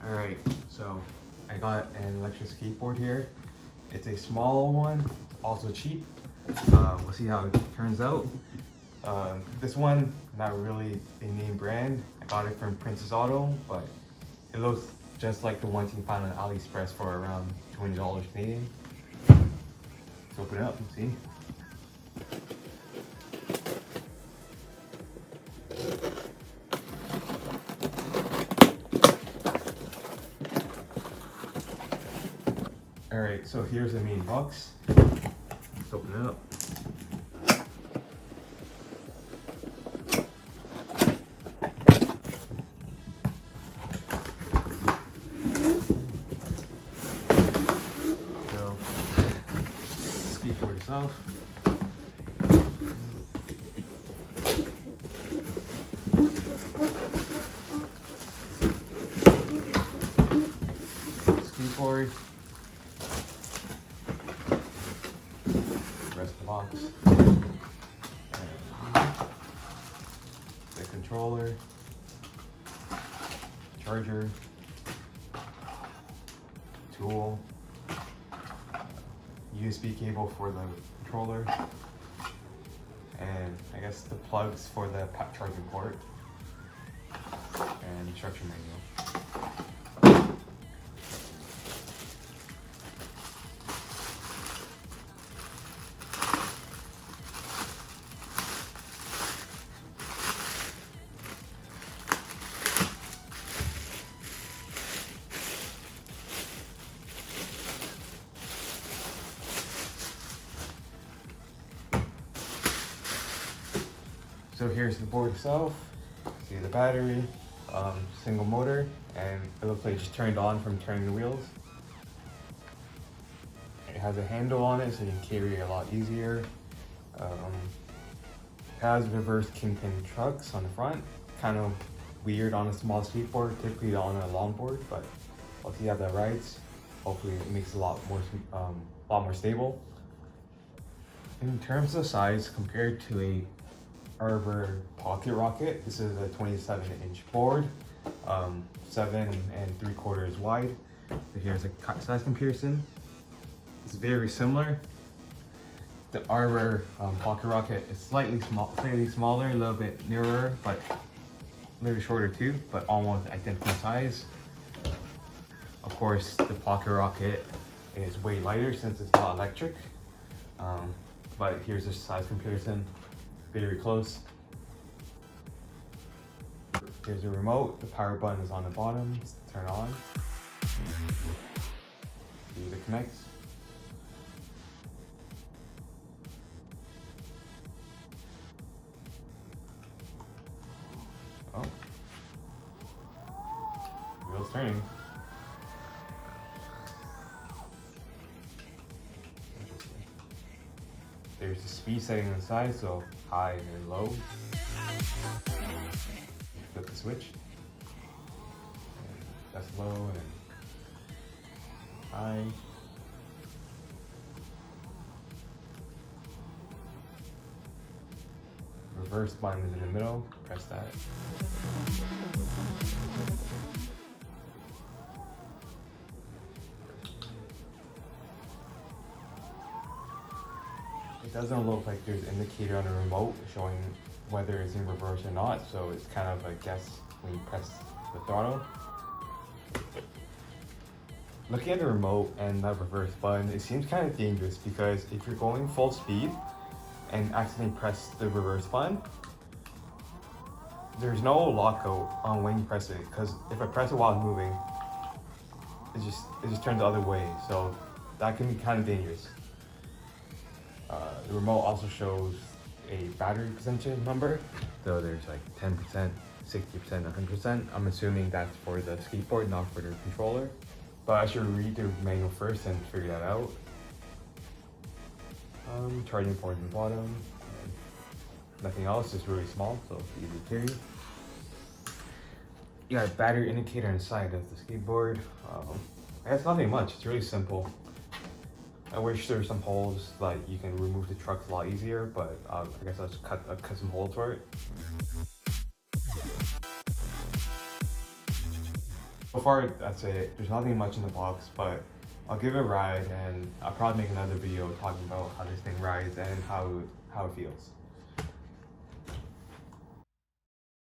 Alright, so I got an electric skateboard here. It's a small one, also cheap. We'll see how it turns out. This one, not really a name brand. I got it from Princess Auto, but it looks just like the ones you can find on AliExpress for around $20 Canadian. Let's open it up and see. Alright, so here's the main box. Let's open it up. So, skateboard itself. Skateboard. Rest of the box. And the controller, charger, tool, USB cable for the controller, and I guess the plugs for the charging port, and instruction manual. So here's the board itself. See the battery, single motor, and it looks like it's just turned on from turning the wheels. It has a handle on it so you can carry it a lot easier. It has reverse kingpin trucks on the front. Kind of weird on a small skateboard, typically on a longboard, but we'll see how that rides. Hopefully it makes it a lot more stable. In terms of size, compared to a Arbor Pocket Rocket, this is a 27-inch board, 7 3/4 wide. So here's a size comparison. It's very similar. The Arbor Pocket Rocket is slightly smaller, a little bit narrower, but a little shorter too, but almost identical size. Of course, the Pocket Rocket is way lighter since it's not electric. But here's a size comparison. Very close. Here's the remote. The power button is on the bottom. Let's turn on. See the connect. Oh. Wheels turning. There's the speed setting on the side, so high and low. Flip the switch. And that's low and high. Reverse button is in the middle. Press that. It doesn't look like there's an indicator on the remote showing whether it's in reverse or not, so it's kind of a guess when you press the throttle. Looking at the remote and that reverse button, it seems kind of dangerous because if you're going full speed and accidentally press the reverse button, there's no lockout on when you press it, because if I press it while it's moving, it just turns the other way, so that can be kind of dangerous. The remote also shows a battery percentage number. So there's like 10%, 60%, 100%. I'm assuming that's for the skateboard, not for the controller. But I should read the manual first and figure that out. Charging port in the bottom. And nothing else, just really small, so it's easy to carry. You got a battery indicator inside of the skateboard. I guess nothing much, it's really simple. I wish there were some holes, like you can remove the trucks a lot easier, but I guess I'll just cut some holes for it. So far, that's it. There's nothing much in the box, but I'll give it a ride, and I'll probably make another video talking about how this thing rides and how it feels.